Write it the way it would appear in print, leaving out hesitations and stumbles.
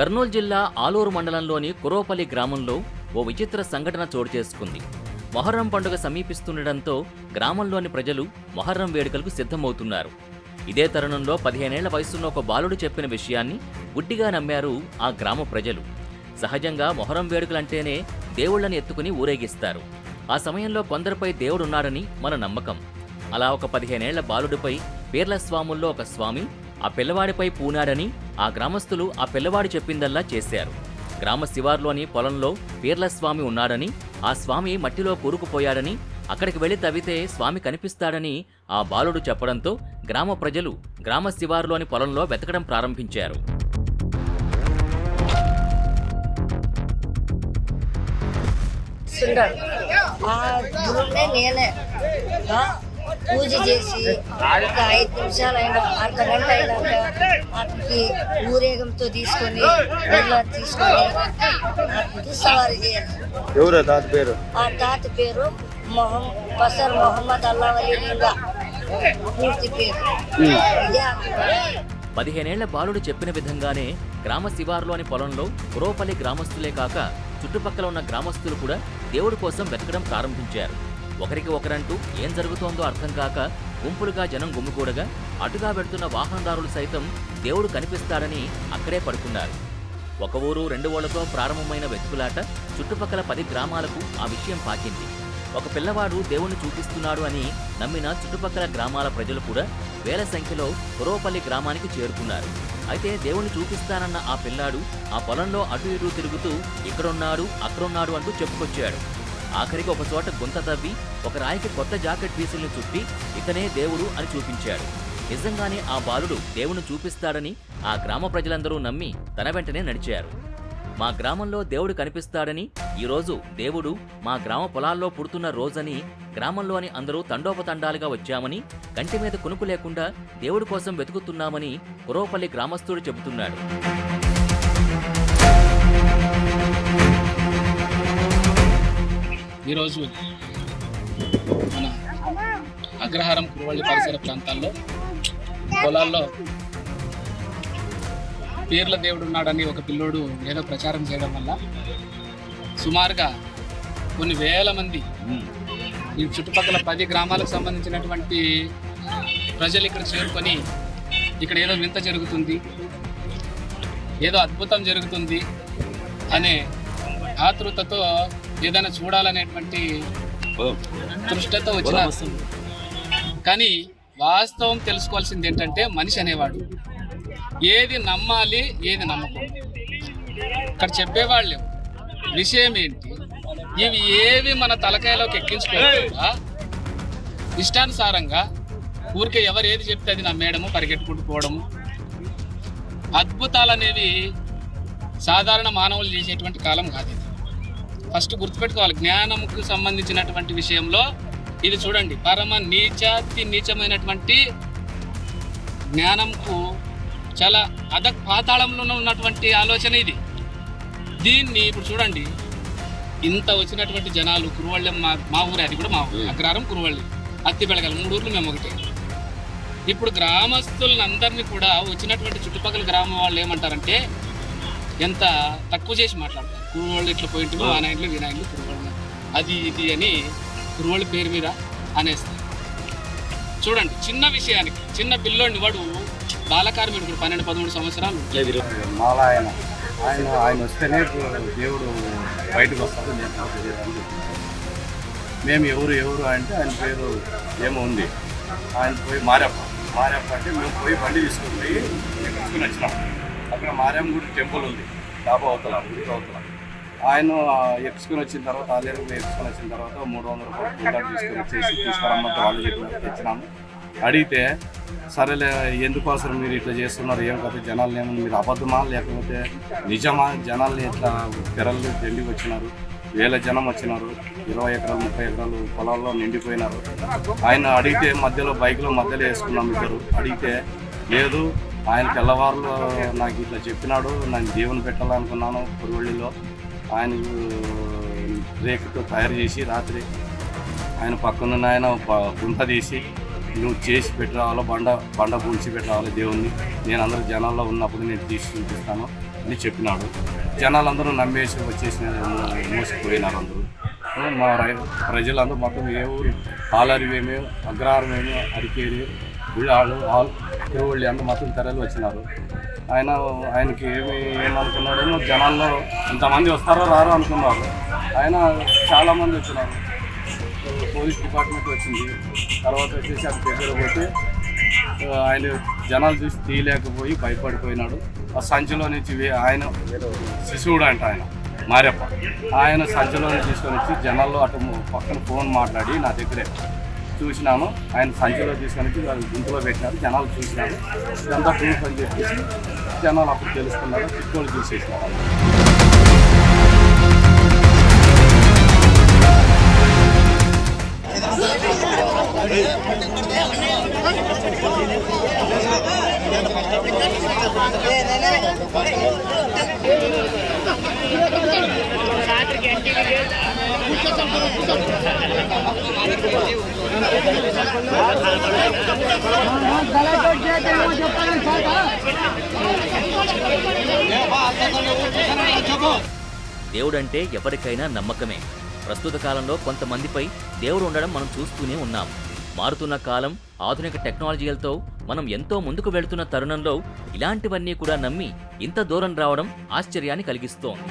కర్నూలు జిల్లా ఆలూరు మండలంలోని కురోపల్లి గ్రామంలో ఓ విచిత్ర సంఘటన చోటు చేసుకుంది. మొహర్రం పండుగ సమీపిస్తుండటంతో గ్రామంలోని ప్రజలు మొహర్రం వేడుకలకు సిద్ధమవుతున్నారు. ఇదే తరుణంలో 15 ఏళ్ల వయసున్న ఒక బాలుడు చెప్పిన విషయాన్ని గుడ్డిగా నమ్మారు ఆ గ్రామ ప్రజలు. సహజంగా మొహర్రం వేడుకలంటేనే దేవుళ్లను ఎత్తుకుని ఊరేగిస్తారు. ఆ సమయంలో కొందరిపై దేవుడున్నాడని మన నమ్మకం. అలా ఒక 15 ఏళ్ల బాలుడిపై పీర్ల స్వాముల్లో ఒక స్వామి ఆ పిల్లవాడిపై పూనాడని ఆ గ్రామస్తులు ఆ పిల్లవాడు చెప్పిందల్లా చేశారు. గ్రామ శివార్లోని పొలంలో పీర్ల స్వామి ఉన్నాడని, ఆ స్వామి మట్టిలో కూరుకుపోయాడని, అక్కడికి వెళ్లి తవ్వితే స్వామి కనిపిస్తాడని ఆ బాలుడు చెప్పడంతో గ్రామ ప్రజలు గ్రామ శివార్లోని పొలంలో వెతకడం ప్రారంభించారు. పూజ చేసి ఒక 5 నిమిషాలు అయినా అర్ధ గంట అయినాక అతనికి ఊరేగంతో తీసుకొని అతనికి సవారీ చేయాలి. ఎవరు తాత పేరు? ఆ తాత పేరు పసర్ మొహమ్మద్ అల్లావలీగా పూర్తి పేరు. 15 ఏళ్ల బాలుడు చెప్పిన విధంగానే గ్రామ శివారులోని పొలంలో కురోపల్లి గ్రామస్తులే కాక చుట్టుపక్కల ఉన్న గ్రామస్తులు కూడా దేవుడి కోసం వెతకడం ప్రారంభించారు. ఒకరికి ఒకరంటూ ఏం జరుగుతోందో అర్థం కాక గుంపులుగా జనం గుమ్మికూడగా అటుగా వెడుతున్న వాహనదారులు సైతం దేవుడు కనిపిస్తాడని అక్కడే పడుకున్నారు. ఒక ఊరు 2 ఊళ్లతో ప్రారంభమైన వెతుకులాట చుట్టుపక్కల 10 గ్రామాలకు ఆ విషయం పాకింది. ఒక పిల్లవాడు దేవుణ్ణి చూపిస్తున్నాడు అని నమ్మిన చుట్టుపక్కల గ్రామాల ప్రజలు కూడా వేల సంఖ్యలో కురోపల్లి గ్రామానికి చేరుకున్నారు. అయితే దేవుణ్ణి చూపిస్తానన్న ఆ పిల్లాడు ఆ పొలంలో అటు ఇటు తిరుగుతూ ఇక్కడున్నాడు అక్కడున్నాడు అంటూ చెప్పుకొచ్చాడు. ఆఖరికి ఒక చోట గుంత తవ్వి ఒక రాయికి కొత్త జాకెట్ పీసుల్ని చుట్టి ఇతనే దేవుడు అని చూపించాడు. నిజంగానే ఆ బాలుడు దేవుణ్ణి చూపిస్తాడని ఆ గ్రామ ప్రజలందరూ నమ్మి తన వెంటనే నడిచారు. మా గ్రామంలో దేవుడు కనిపిస్తాడని, ఈరోజు దేవుడు మా గ్రామ పొలాల్లో పుడుతున్న రోజని గ్రామంలోని అందరూ తండోపతండాలుగా వచ్చామని, కంటి మీద కునుకు లేకుండా దేవుడి కోసం వెతుకుతున్నామని కురోపల్లి గ్రామస్తుడు చెబుతున్నాడు. ఈరోజు మన అగ్రహారం కురువల్లి పరిసర ప్రాంతాల్లో పొలాల్లో పీర్ల దేవుడు ఉన్నాడని ఒక పిల్లోడు ఏదో ప్రచారం చేయడం వల్ల సుమారుగా కొన్ని వేల మంది ఈ చుట్టుపక్కల 10 గ్రామాలకు సంబంధించినటువంటి ప్రజలు ఇక్కడ చేరుకొని ఇక్కడ ఏదో వింత జరుగుతుంది, ఏదో అద్భుతం జరుగుతుంది అనే ఆతృతతో ఏదైనా చూడాలనేటువంటి దృష్టితో వచ్చిన. కానీ వాస్తవం తెలుసుకోవాల్సింది ఏంటంటే మనిషి అనేవాడు ఏది నమ్మాలి ఏది నమ్మకూడదు ఇక్కడ చెప్పేవాళ్ళు విషయం ఏంటి, ఇవి ఏవి మన తలకాయలోకి ఎక్కించుకోకుండా ఇష్టానుసారంగా ఊరికే ఎవరు ఏది చెప్తే అది నమ్మేయడము, పరిగెట్టుకుంటూ పోవడము. అద్భుతాలు అనేవి సాధారణ మానవులు చేసేటువంటి కాలం కాదు. ఇది ఫస్ట్ గుర్తుపెట్టుకోవాలి. జ్ఞానంకు సంబంధించినటువంటి విషయంలో ఇది చూడండి, పరమ నీచమైనటువంటి జ్ఞానంకు చాలా పాతాళంలో ఉన్నటువంటి ఆలోచన ఇది. దీన్ని ఇప్పుడు చూడండి, ఇంత వచ్చినటువంటి జనాలు కురువళ్ళెం మా ఊరే, అది కూడా మా ఊరు అగ్రహారం కురువల్లి, అత్తిబెళగల 3 ఊర్లు మేము ఒకటే. ఇప్పుడు గ్రామస్తులందరినీ కూడా వచ్చినటువంటి చుట్టుపక్కల గ్రామం వాళ్ళు ఏమంటారంటే ఎంత తక్కువ చేసి మాట్లాడతారు. కురువళ్ళు ఇట్లా పోయింటు ఆ నాయకులు ఈ నాయకులు కురువళ్ళు అది ఇది అని కురువళ్ళ పేరు మీద అనేస్తారు. చూడండి, చిన్న విషయానికి చిన్న పిల్లోడిని వాడు బాలకార్మికుడు 12-13 సంవత్సరాలు ఆయన వస్తేనే దేవుడు బయటకు వస్తాడు. మేము ఎవరు అంటే ఆయన పేరు ఏమో ఉంది. ఆయన పోయి మారప్ప అంటే మేము పోయి బండి తీసుకుని వచ్చినాం. అక్కడ మారమ్మ గుడి టెంపుల్ ఉంది, డాబా అవతల గుడి అవతల. ఆయన ఎక్స్కొని వచ్చిన తర్వాత ఆలేరు ఎక్స్కొని వచ్చిన తర్వాత 300 రూపాయలు తీసుకొని తీసుకురమ్మంటే వాళ్ళు చెప్పినట్టు తెచ్చినాము. అడిగితే సరేలే, ఎందుకోసం మీరు ఇట్లా చేస్తున్నారు, ఏం కదా జనాలు ఏమో మీరు అబద్ధమా లేకపోతే నిజమా, జనాల్ని ఇట్లా తెరలు దండికి వచ్చినారు, వేల జనం వచ్చినారు, 20 ఎకరాలు 30 ఎకరాలు పొలాల్లో నిండిపోయినారు. ఆయన అడిగితే మధ్యలో బైక్లో మధ్యలో వేసుకున్నాం ఇద్దరు. అడిగితే లేదు, ఆయన తెల్లవారులో నాకు ఇట్లా చెప్పినాడు, నేను దేవుని పెట్టాలనుకున్నాను కురువల్లిలో. ఆయన రేకుతో తయారు చేసి రాత్రి ఆయన పక్కనున్న ఆయన గుంట తీసి నువ్వు చేసి పెట్టి రావాలో, బండ పూడ్చి పెట్టి రావాలి దేవుణ్ణి, నేను అందరూ జనాల్లో ఉన్నప్పుడు నేను తీసి చూపిస్తాను, అని చెప్పినాడు. జనాలందరూ నమ్మేసి వచ్చేసి మోసిపోయినారు అందరూ. మా ప్రజలందరూ మొత్తం ఏ ఊరు పాలరివేమి, అగ్రహారమేమి, అరికేరి, గుళ్ళాళ్ళు, తిరువళ్ళి అందరూ మొత్తం తెరలు వచ్చినారు. ఆయనకి ఏమనుకున్నాడేమో, జనాల్లో ఇంతమంది వస్తారో రారో అనుకున్నారు. ఆయన చాలామంది వచ్చినారు. పోలీస్ డిపార్ట్మెంట్ వచ్చింది. తర్వాత వచ్చేసి అది దగ్గర పోతే ఆయన జనాలు చూసి తీయలేకపోయి భయపడిపోయినాడు. ఆ సంచిలో నుంచి ఆయన శిశువుడు అంట, ఆయన మారెప్ప, ఆయన సంచిలో తీసుకొని వచ్చి జనాల్లో అటు పక్కన ఫోన్ మాట్లాడి నా దగ్గరే చూసినాను. ఆయన సంచిలో తీసుకొని వచ్చి వాళ్ళు గుంతులో పెట్టినారు. జనాలు చూసినారు. ఇదంతా ప్రూఫ్ అని చెప్పేసి జనాలు అప్పుడు తెలుసుకున్నారు. చిత్తోళ్ళు చూసేసినారు. దేవుడంటే ఎవరికైనా నమ్మకమే. ప్రస్తుత కాలంలో కొంతమందిపై దేవుడు ఉండడం మనం చూస్తూనే ఉన్నాం. మారుతున్న కాలం, ఆధునిక టెక్నాలజీలతో మనం ఎంతో ముందుకు వెళుతున్న తరుణంలో ఇలాంటివన్నీ కూడా నమ్మి ఇంత దూరం రావడం ఆశ్చర్యాన్ని కలిగిస్తోంది.